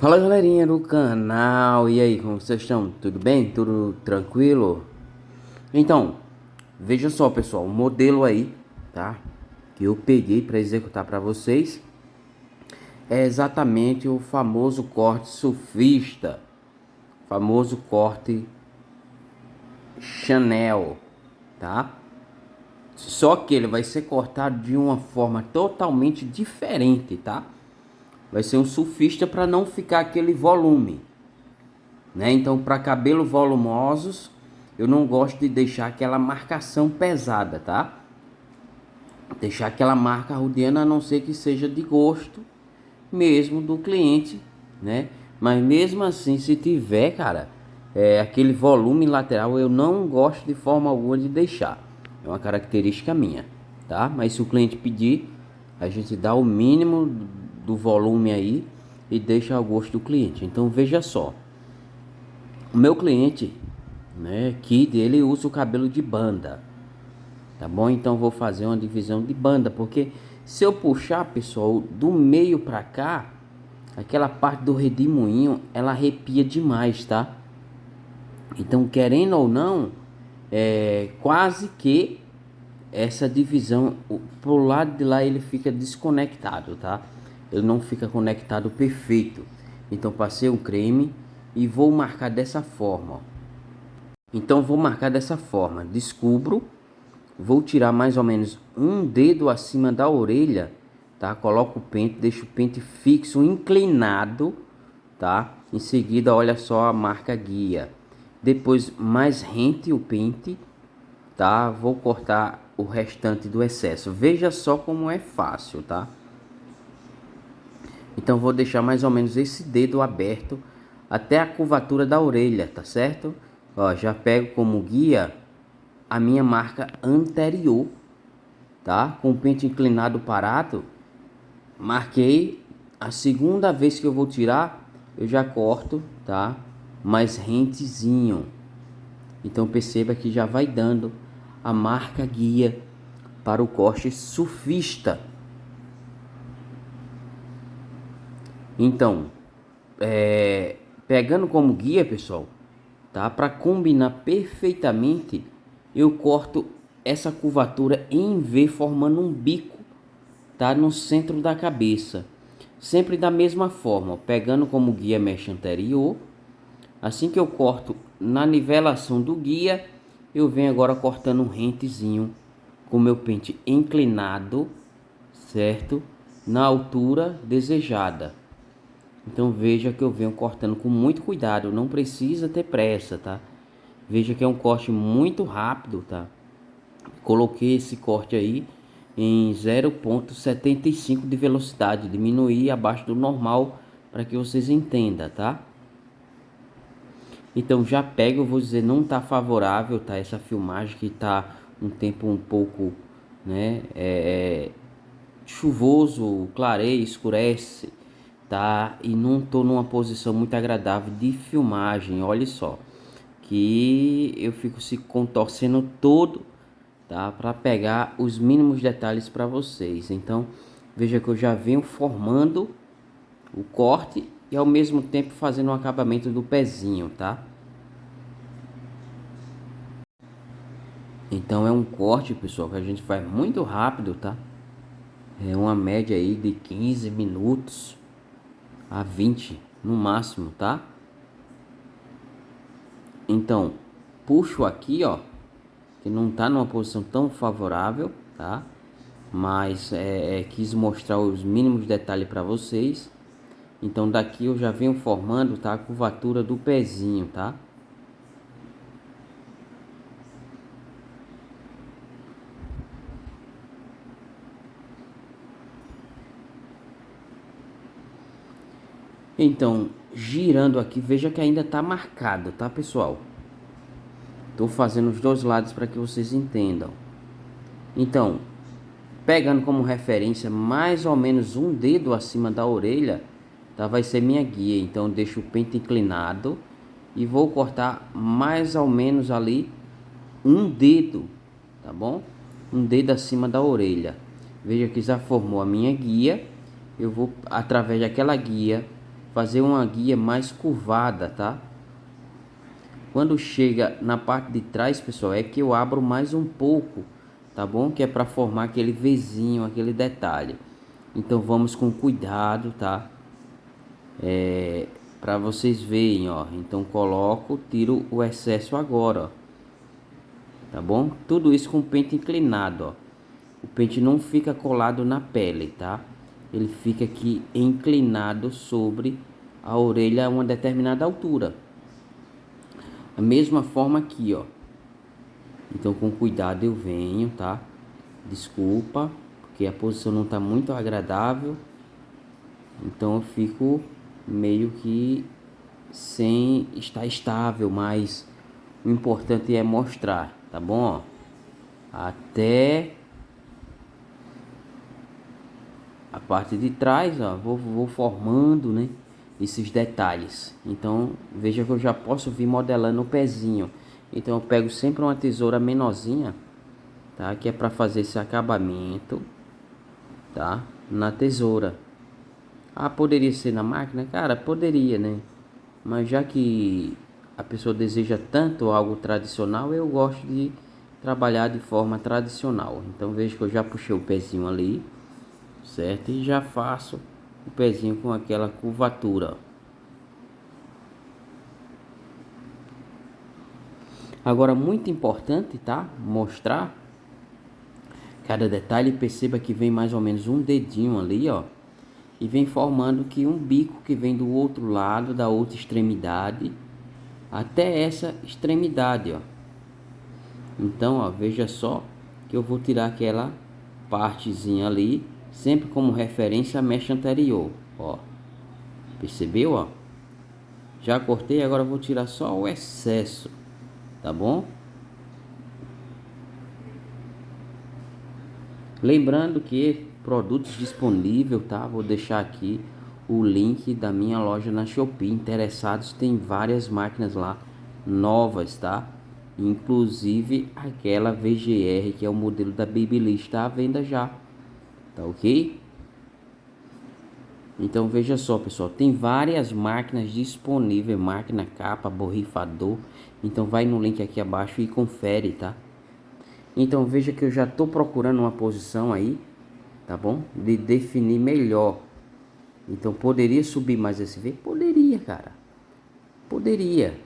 Fala galerinha do canal, e aí, como vocês estão? Tudo bem? Tudo tranquilo? Então, veja só pessoal, o modelo aí, tá? Que eu peguei para executar para vocês é exatamente o famoso corte surfista, famoso corte Chanel, tá? Só que ele vai ser cortado de uma forma totalmente diferente, tá? Vai ser um surfista para não ficar aquele volume, né? Então, para cabelo volumosos, eu não gosto de deixar aquela marcação pesada, tá? Deixar aquela marca rodeando, a não ser que seja de gosto mesmo do cliente, né? Mas mesmo assim, se tiver, cara, aquele volume lateral, eu não gosto de forma alguma de deixar. É uma característica minha, tá? Mas se o cliente pedir, a gente dá o mínimo do volume aí e deixa ao gosto do cliente. Então veja só, o meu cliente, né, Kid, ele usa o cabelo de banda, tá bom? Então vou fazer uma divisão de banda, porque se eu puxar, pessoal, do meio pra cá, aquela parte do redemoinho, ela arrepia demais, tá? Então, querendo ou não, quase que essa divisão, pro lado de lá ele fica desconectado, tá? Ele não fica conectado perfeito. Então passei o creme e vou marcar dessa forma, ó. Então vou marcar dessa forma, descubro, vou tirar mais ou menos um dedo acima da orelha, tá? Coloco o pente, deixo o pente fixo, inclinado, tá? Em seguida, olha só a marca guia. Depois mais rente o pente, tá? Vou cortar o restante do excesso. Veja só como é fácil, tá? Então vou deixar mais ou menos esse dedo aberto até a curvatura da orelha, tá certo? Ó, já pego como guia a minha marca anterior, tá? Com o pente inclinado parado, marquei. A segunda vez que eu vou tirar, eu já corto, tá? Mais rentezinho. Então perceba que já vai dando a marca guia para o corte surfista. Então, pegando como guia, pessoal, tá? Para combinar perfeitamente, eu corto essa curvatura em V, formando um bico, tá? No centro da cabeça. Sempre da mesma forma, ó, pegando como guia mecha anterior. Assim que eu corto na nivelação do guia, eu venho agora cortando um rentezinho com meu pente inclinado, certo? Na altura desejada. Então veja que eu venho cortando com muito cuidado, não precisa ter pressa, tá? Veja que é um corte muito rápido, tá? Coloquei esse corte aí em 0,75 de velocidade, diminuir abaixo do normal para que vocês entendam, tá? Então já pego, eu vou dizer, não tá favorável, tá? Essa filmagem que tá um tempo um pouco, né? Chuvoso, clareia, escurece, tá? E não tô numa posição muito agradável de filmagem, olha só. Que eu fico se contorcendo todo, tá? Para pegar os mínimos detalhes para vocês. Então, veja que eu já venho formando o corte e ao mesmo tempo fazendo o acabamento do pezinho, tá? Então é um corte, pessoal, que a gente faz muito rápido, tá? É uma média aí de 15 minutos a 20 no máximo, tá? Então, puxo aqui, ó, que não tá numa posição tão favorável, tá? Mas quis mostrar os mínimos detalhes para vocês. Então daqui eu já venho formando, tá, a curvatura do pezinho, tá? Então, girando aqui, veja que ainda tá marcado, tá, pessoal? Tô fazendo os dois lados para que vocês entendam. Então, pegando como referência mais ou menos um dedo acima da orelha, tá? Vai ser minha guia. Então, deixo o pente inclinado e vou cortar mais ou menos ali um dedo, tá bom? Um dedo acima da orelha. Veja que já formou a minha guia. Eu vou, através daquela guia, fazer uma guia mais curvada, tá? Quando chega na parte de trás, pessoal, é que eu abro mais um pouco, tá bom? Que é para formar aquele Vzinho, aquele detalhe. Então vamos com cuidado, tá? Para vocês verem, ó. Então coloco, tiro o excesso agora, ó. Tá bom? Tudo isso com o pente inclinado, ó. O pente não fica colado na pele, tá? Ele fica aqui inclinado sobre a orelha a uma determinada altura. A mesma forma aqui, ó. Então com cuidado eu venho, tá? Desculpa, porque a posição não tá muito agradável. Então eu fico meio que sem estar estável, mas o importante é mostrar, tá bom? Ó, até a parte de trás, ó, vou formando, né, esses detalhes. Então veja que eu já posso vir modelando o pezinho. Então eu pego sempre uma tesoura menorzinha, tá, que é para fazer esse acabamento, tá, na tesoura. Ah, poderia ser na máquina? Cara, poderia, né? Mas já que a pessoa deseja tanto algo tradicional, eu gosto de trabalhar de forma tradicional. Então veja que eu já puxei o pezinho ali, certo? E já faço o pezinho com aquela curvatura. Agora, muito importante, tá? Mostrar cada detalhe. Perceba que vem mais ou menos um dedinho ali, ó. E vem formando que um bico que vem do outro lado, da outra extremidade, até essa extremidade, ó. Então, ó, veja só que eu vou tirar aquela partezinha ali, sempre como referência a mecha anterior, ó. Percebeu, ó? Já cortei, agora eu vou tirar só o excesso, tá bom? Lembrando que produtos disponíveis, tá? Vou deixar aqui o link da minha loja na Shopee. Interessados, tem várias máquinas lá novas, tá? Inclusive aquela VGR, que é o modelo da Babyliss, está à venda já, tá ok? Então veja só, pessoal, tem várias máquinas disponíveis, máquina capa, borrifador. Então vai no link aqui abaixo e confere, tá? Então veja que eu já estou procurando uma posição aí, tá bom? De definir melhor. Então poderia subir mais esse V? Poderia, cara. Poderia,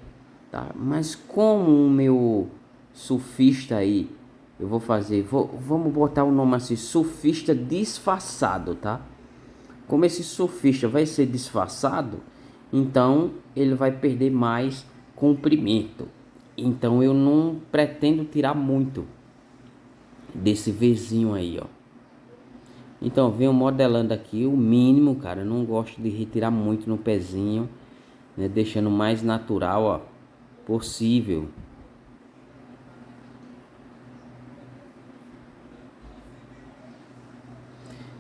tá? Mas como o meu surfista aí, eu vou fazer, vamos botar o nome assim, surfista disfarçado, tá? Como esse surfista vai ser disfarçado, então ele vai perder mais comprimento. Então eu não pretendo tirar muito desse Vzinho aí, ó. Então eu venho modelando aqui o mínimo, cara. Eu não gosto de retirar muito no pezinho, né? Deixando o mais natural, ó, possível.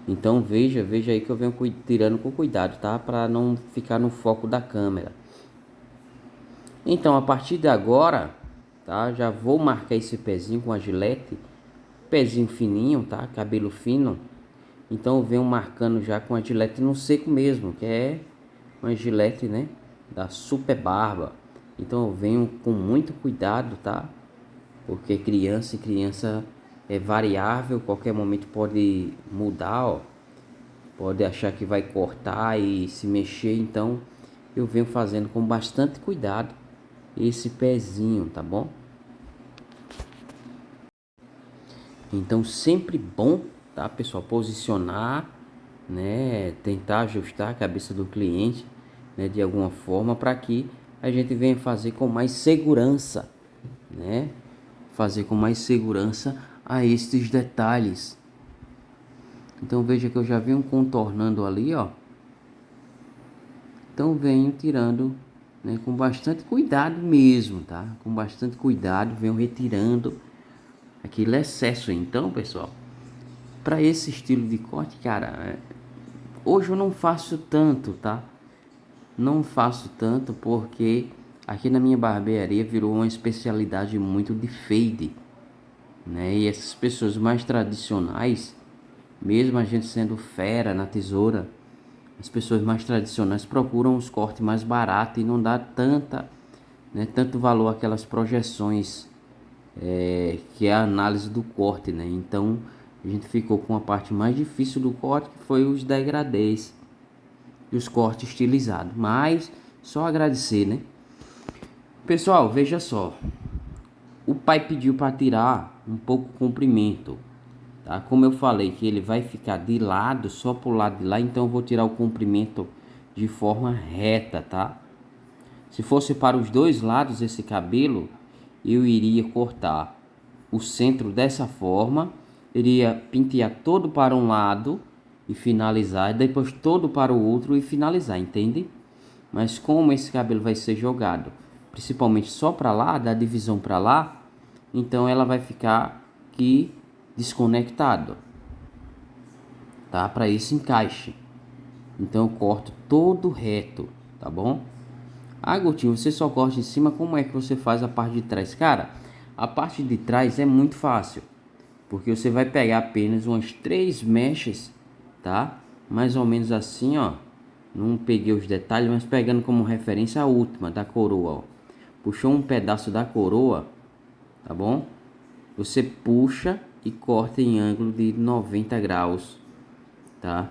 Então veja aí que eu venho tirando com cuidado, tá? Para não ficar no foco da câmera. Então a partir de agora, tá? Já vou marcar esse pezinho com a gilete. Pezinho fininho, tá? Cabelo fino. Então eu venho marcando já com a gilete no seco mesmo, que é uma gilete, né, da Super Barba. Então eu venho com muito cuidado, tá? Porque criança é variável, qualquer momento pode mudar, ó. Pode achar que vai cortar e se mexer, então eu venho fazendo com bastante cuidado esse pezinho, tá bom? Então sempre bom, tá, pessoal, posicionar, né, tentar ajustar a cabeça do cliente, né, de alguma forma, para que a gente venha fazer com mais segurança, né, fazer com mais segurança a estes detalhes. Então veja que eu já venho contornando ali, ó. Então venho tirando, né, com bastante cuidado mesmo, tá? Com bastante cuidado, venho retirando aquele excesso. Então, pessoal, para esse estilo de corte, cara, hoje eu não faço tanto, tá? Não faço tanto porque aqui na minha barbearia virou uma especialidade muito de fade, né? E essas pessoas mais tradicionais, mesmo a gente sendo fera na tesoura, as pessoas mais tradicionais procuram os cortes mais baratos e não dá tanto valor àquelas projeções, que é a análise do corte, né? Então a gente ficou com a parte mais difícil do corte, que foi os degradês e os cortes estilizados. Mas só agradecer, né? Pessoal, veja só. O pai pediu para tirar um pouco o comprimento, tá? Como eu falei que ele vai ficar de lado, só pro lado de lá, então eu vou tirar o comprimento de forma reta, tá? Se fosse para os dois lados esse cabelo, eu iria cortar o centro dessa forma, iria pentear todo para um lado e finalizar, e depois todo para o outro e finalizar, entende? Mas como esse cabelo vai ser jogado, principalmente só para lá, da divisão para lá, então ela vai ficar aqui desconectado, tá? Para esse encaixe. Então eu corto todo reto, tá bom? Ah, Gutinho, você só corta em cima, como é que você faz a parte de trás? Cara, a parte de trás é muito fácil, porque você vai pegar apenas umas 3 mechas, tá? Mais ou menos assim, ó. Não peguei os detalhes, mas pegando como referência a última da coroa, ó. Puxou um pedaço da coroa, tá bom? Você puxa e corta em ângulo de 90 graus, tá?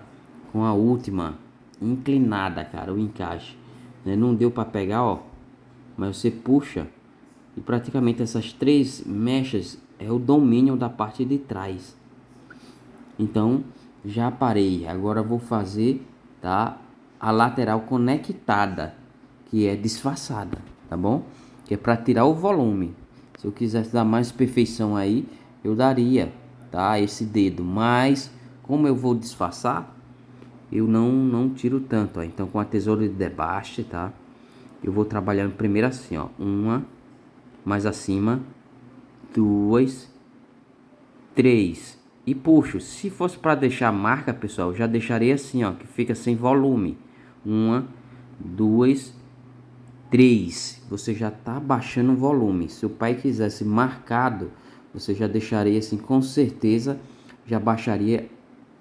Com a última inclinada, cara, o encaixe, né? Não deu para pegar, ó, mas você puxa e praticamente essas 3 mechas é o domínio da parte de trás. Então já parei, agora vou fazer, tá, a lateral conectada, que é disfarçada, tá bom? Que é para tirar o volume. Se eu quisesse dar mais perfeição aí, eu daria, tá, esse dedo, mas como eu vou disfarçar, eu não tiro tanto, ó. Então com a tesoura de debaixo, tá, eu vou trabalhando primeiro assim, ó, uma mais acima, 2, 3 e puxo. Se fosse para deixar marca, pessoal, eu já deixaria assim, ó, que fica sem volume. 1, 2, 3. Você já tá baixando o volume. Se o pai quisesse marcado, você já deixaria assim, com certeza já baixaria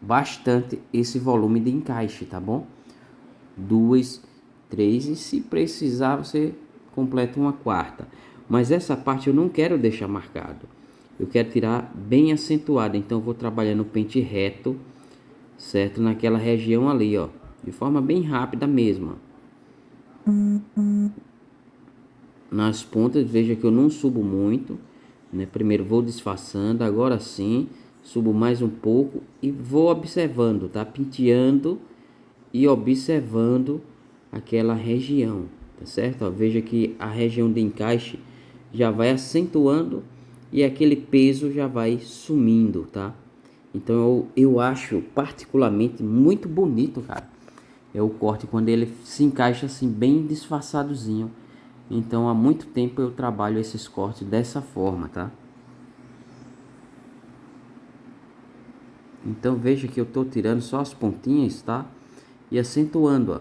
bastante esse volume de encaixe, tá bom? 2, 3 e se precisar você completa uma quarta. Mas essa parte eu não quero deixar marcado. Eu quero tirar bem acentuado, então eu vou trabalhando o pente reto, certo? Naquela região ali, ó, de forma bem rápida mesmo. Nas pontas, veja que eu não subo muito, né? Primeiro vou disfarçando, agora sim, subo mais um pouco e vou observando, tá? Penteando e observando aquela região, tá certo? Ó, veja que a região de encaixe já vai acentuando e aquele peso já vai sumindo, tá? Então eu acho particularmente muito bonito, cara. É o corte quando ele se encaixa assim bem disfarçadozinho. Então há muito tempo eu trabalho esses cortes dessa forma, tá? Então veja que eu tô tirando só as pontinhas, tá? E acentuando, ó.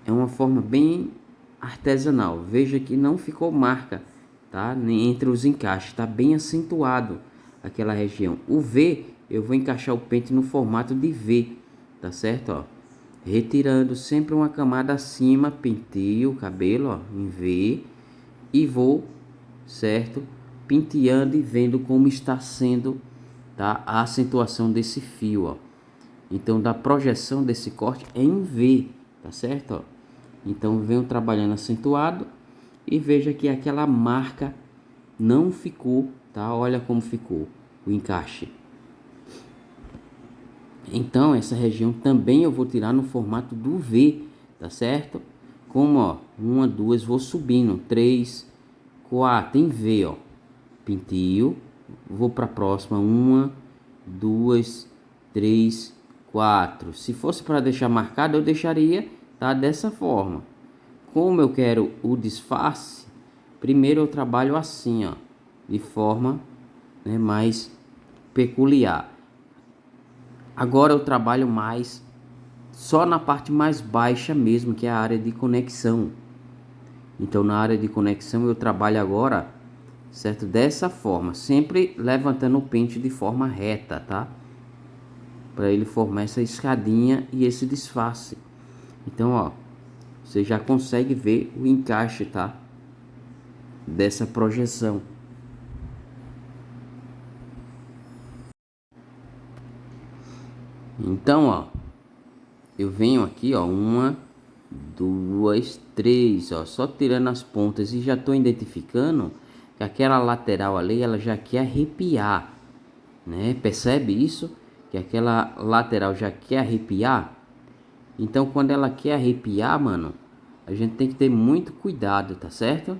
É uma forma bem artesanal. Veja que não ficou marca, tá? Nem entre os encaixes, tá bem acentuado aquela região. O V, eu vou encaixar o pente no formato de V, tá certo, ó? Retirando sempre uma camada acima, penteio o cabelo, ó, em V e vou, certo? Penteando e vendo como está sendo, tá? A acentuação desse fio, ó. Então, da projeção desse corte é em V, tá certo, ó? Então, venho trabalhando acentuado e veja que aquela marca não ficou, tá? Olha como ficou o encaixe. Então, essa região também eu vou tirar no formato do V, tá certo? Como, ó, 1, 2, vou subindo, 3, 4, em V, ó. Penteio, vou para a próxima, 1, 2, 3, 4. Se fosse para deixar marcado, eu deixaria, tá, dessa forma. Como eu quero o disfarce, primeiro eu trabalho assim, ó, de forma, né, mais peculiar. Agora eu trabalho mais só na parte mais baixa mesmo, que é a área de conexão. Então na área de conexão eu trabalho agora, certo? Dessa forma, sempre levantando o pente de forma reta, tá? para ele formar essa escadinha e esse disfarce. Então, ó, você já consegue ver o encaixe, tá? Dessa projeção. Então, ó, eu venho aqui, ó, uma, duas, três, ó, só tirando as pontas e já tô identificando que aquela lateral ali, ela já quer arrepiar, né? Percebe isso? Que aquela lateral já quer arrepiar. Então, quando ela quer arrepiar, mano, a gente tem que ter muito cuidado, tá certo?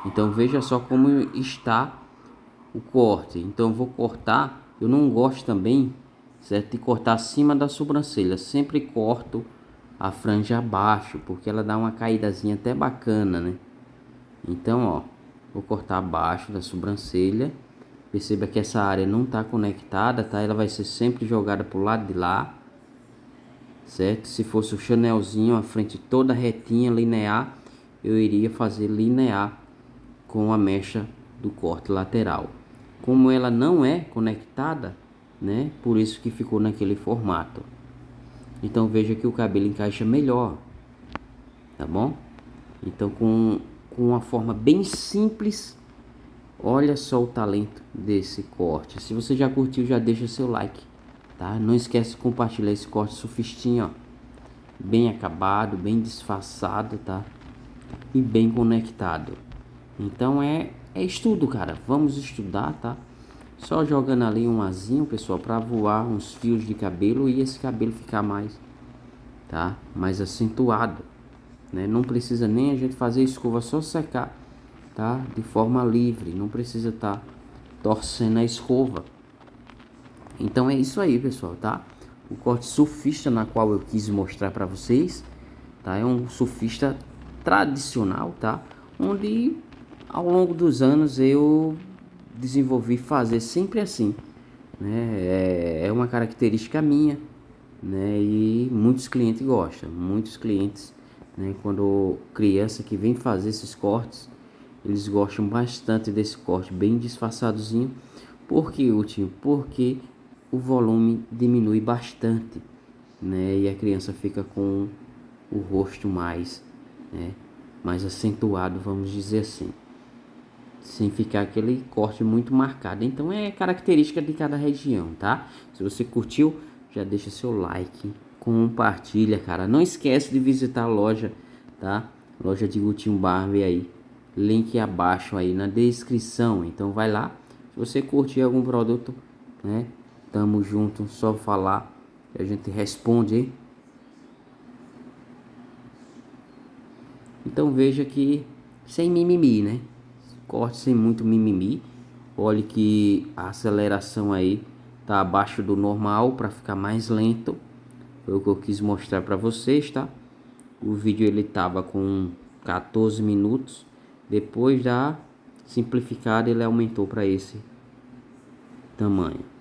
Então, veja só como está o corte. Então, eu vou cortar. Eu não gosto também, certo, de cortar acima da sobrancelha. Sempre corto a franja abaixo, porque ela dá uma caídazinha até bacana, né? Então, ó, vou cortar abaixo da sobrancelha. Perceba que essa área não está conectada, tá? Ela vai ser sempre jogada pro lado de lá, certo? Se fosse o chanelzinho, a frente toda retinha, linear, eu iria fazer linear com a mecha do corte lateral. Como ela não é conectada, né? Por isso que ficou naquele formato. Então veja que o cabelo encaixa melhor, tá bom? Então com uma forma bem simples, olha só o talento desse corte. Se você já curtiu, já deixa seu like, tá? Não esquece de compartilhar esse corte sufistinho, ó. Bem acabado, bem disfarçado, tá? E bem conectado. Então é estudo, cara. Vamos estudar, tá? Só jogando ali um azinho, pessoal, para voar uns fios de cabelo e esse cabelo ficar mais, tá? Mais acentuado, né? Não precisa nem a gente fazer escova, só secar, tá? De forma livre, não precisa estar torcendo a escova. Então é isso aí, pessoal, tá? O corte surfista na qual eu quis mostrar para vocês, tá? É um surfista tradicional, tá? Onde ao longo dos anos eu desenvolvi fazer sempre assim, né? É uma característica minha, né? E muitos clientes gostam, muitos clientes, né? Quando criança que vem fazer esses cortes, eles gostam bastante desse corte bem disfarçadozinho. Por que, último? Porque o volume diminui bastante, né? E a criança fica com o rosto mais, né? Mais acentuado, vamos dizer assim, sem ficar aquele corte muito marcado. Então é característica de cada região, tá? Se você curtiu, já deixa seu like, compartilha, cara. Não esquece de visitar a loja, tá? Loja de Gutinho Barber aí. Link abaixo aí na descrição. Então vai lá. Se você curtir algum produto, né? Tamo junto, só falar que a gente responde, hein? Então veja que sem mimimi, né? Corte sem muito mimimi. Olhe que a aceleração aí tá abaixo do normal para ficar mais lento. Foi o que eu quis mostrar para vocês, tá? O vídeo ele tava com 14 minutos. Depois da simplificada ele aumentou para esse tamanho.